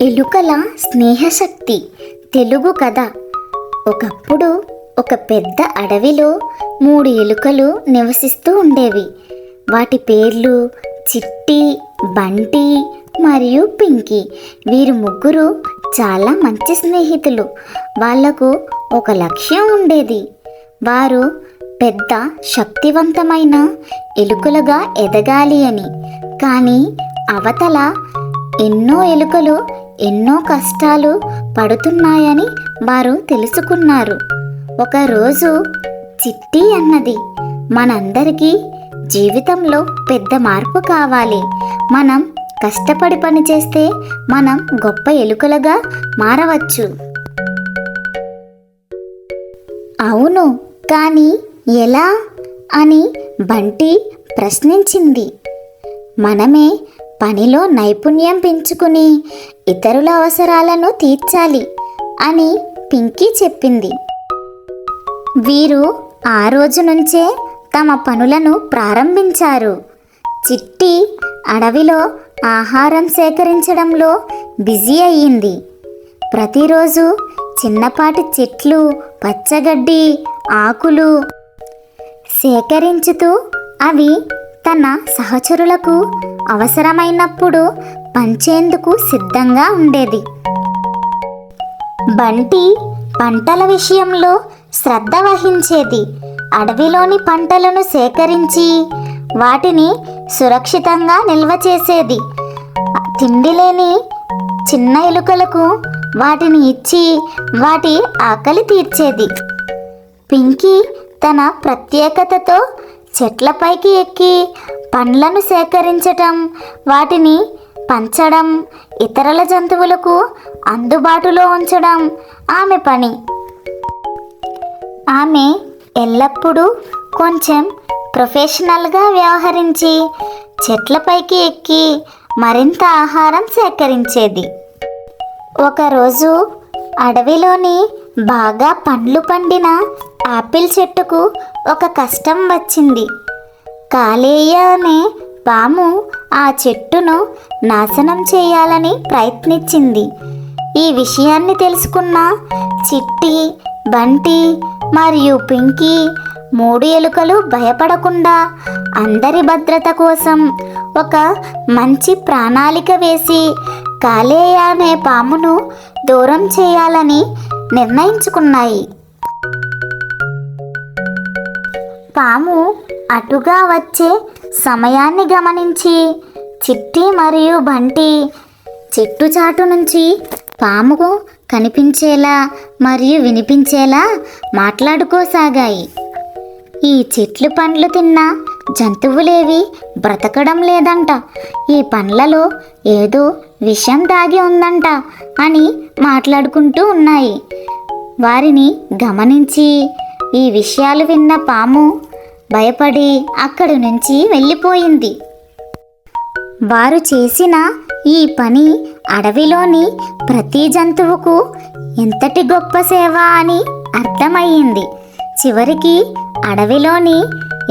ఎలుకల స్నేహశక్తి తెలుగు కథ. ఒకప్పుడు ఒక పెద్ద అడవిలో 3 ఎలుకలు నివసిస్తూ ఉండేవి. వాటి పేర్లు చిట్టి, బంటి మరియు పింకీ. వీరు ముగ్గురు చాలా మంచి స్నేహితులు. వాళ్లకు ఒక లక్ష్యం ఉండేది. వారు పెద్ద శక్తివంతమైన ఎలుకలుగా ఎదగాలి అని. కానీ అవతల ఎన్నో ఎలుకలు ఎన్నో కష్టాలు పడుతున్నాయని వారు తెలుసుకున్నారు. ఒకరోజు చిట్టి అన్నది, మనందరికీ జీవితంలో పెద్ద మార్పు కావాలి. మనం కష్టపడి పని చేస్తే మనం గొప్ప ఎలుకలుగా మారవచ్చు. అవును, కానీ ఎలా అని బంటి ప్రశ్నించింది. మనమే పనిలో నైపుణ్యం పెంచుకుని ఇతరుల అవసరాలను తీర్చాలి అని పింకీ చెప్పింది. వీరు ఆ రోజు నుంచే తమ పనులను ప్రారంభించారు. చిట్టి అడవిలో ఆహారం సేకరించడంలో బిజీ అయ్యింది. ప్రతిరోజు చిన్నపాటి చెట్లు, పచ్చగడ్డి, ఆకులు సేకరించుతూ అవి తన సహచరులకు అవసరమైనప్పుడు పంచేందుకు సిద్ధంగా ఉండేది. బంటి పంటల విషయంలో శ్రద్ధ వహించేది. అడవిలోని పంటలను సేకరించి వాటిని సురక్షితంగా నిల్వ చేసేది. తిండి లేని చిన్న ఎలుకలకు వాటిని ఇచ్చి వాటి ఆకలి తీర్చేది. పింకీ తన ప్రత్యేకతతో చెట్లపైకి ఎక్కి పండ్లను సేకరించటం, వాటిని పంచడం, ఇతరుల జంతువులకు అందుబాటులో ఉంచడం ఆమె పని. ఆమె ఎల్లప్పుడూ కొంచెం ప్రొఫెషనల్గా వ్యవహరించి చెట్లపైకి ఎక్కి మరింత ఆహారం సేకరించేది. ఒకరోజు అడవిలోని బాగా పండ్లు పండిన ఆపిల్ చెట్టుకు ఒక కష్టం వచ్చింది. కాలేయ అనే పాము ఆ చెట్టును నాశనం చేయాలని ప్రయత్నించింది. ఈ విషయాన్ని తెలుసుకున్న చిట్టి, బంటి మరియు పింకీ 3 ఎలుకలు భయపడకుండా అందరి భద్రత కోసం ఒక మంచి ప్రణాళిక వేసి కాలేయ అనే పామును దూరం చేయాలని నిర్ణయించుకున్నాయి. పాము అటుగా వచ్చే సమయాన్ని గమనించి చిట్టి మరియు బంటి చెట్టు చాటు నుంచి పాముకు కనిపించేలా మరియు వినిపించేలా మాట్లాడుకోసాగాయి. ఈ చెట్లు పండ్లు తిన్న జంతువులేవి బ్రతకడం లేదంట, ఈ పండ్లలో ఏదో విషం దాగి ఉందంట అని మాట్లాడుకుంటూ ఉన్నాయి. వారిని గమనించి ఈ విషయాలు విన్న పాము భయపడి అక్కడి నుంచి వెళ్ళిపోయింది. వారు చేసిన ఈ పని అడవిలోని ప్రతి జంతువుకు ఎంతటి గొప్ప సేవ అని అర్థమయ్యింది. చివరికి అడవిలోని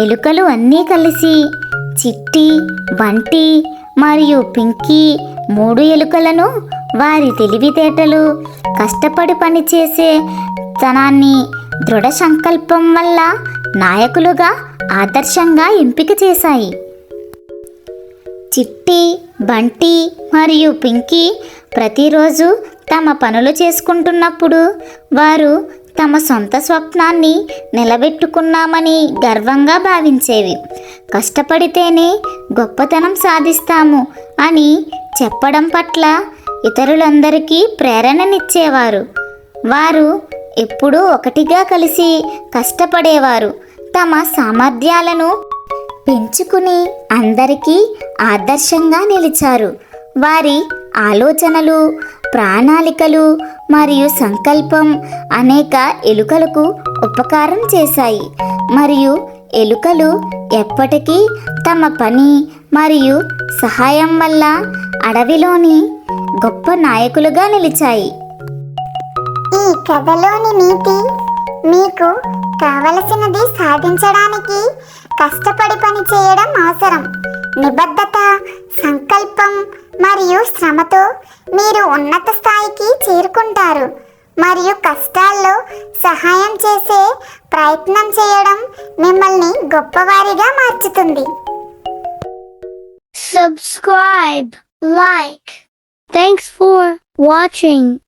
ఎలుకలు అన్నీ కలిసి చిట్టి, బంటి మరియు పింకీ 3 ఎలుకలను వారి తెలివితేటలు, కష్టపడి పనిచేసే తనాన్ని, దృఢ సంకల్పం వల్ల నాయకులుగా ఆదర్శంగా ఎంపిక చేశాయి. చిట్టి, బంటి మరియు పింకీ ప్రతిరోజు తమ పనులు చేసుకుంటున్నప్పుడు వారు తమ సొంత స్వప్నాన్ని నిలబెట్టుకున్నామని గర్వంగా భావించేవి. కష్టపడితేనే గొప్పతనం సాధిస్తాము అని చెప్పడం పట్ల ఇతరులందరికీ ప్రేరణనిచ్చేవారు. వారు ఎప్పుడూ ఒకటిగా కలిసి కష్టపడేవారు. తమ సామర్థ్యాలను పెంచుకుని అందరికీ ఆదర్శంగా నిలిచారు. వారి ఆలోచనలు, ప్రణాళికలు మరియు సంకల్పం అనేక ఎలుకలకు ఉపకారం చేశాయి. మరియు ఎలుకలు ఎప్పటికీ తమ పని మరియు సహాయం వల్ల అడవిలోని గొప్ప నాయకులుగా నిలిచాయి. ఈ కథలోని నీతి, మీకు కావలసినది సాధించడానికి కష్టపడి పని చేయడం అవసరం. నిబద్ధత, సంకల్పం మరియు శ్రమతో మీరు ఉన్నత స్థాయికి చేరుకుంటారు. మరియు కష్టాల్లో సహాయం చేసే ప్రయత్నం చేయడం మిమ్మల్ని గొప్పవారిగా మార్చుతుంది. Subscribe, like. Thanks for watching.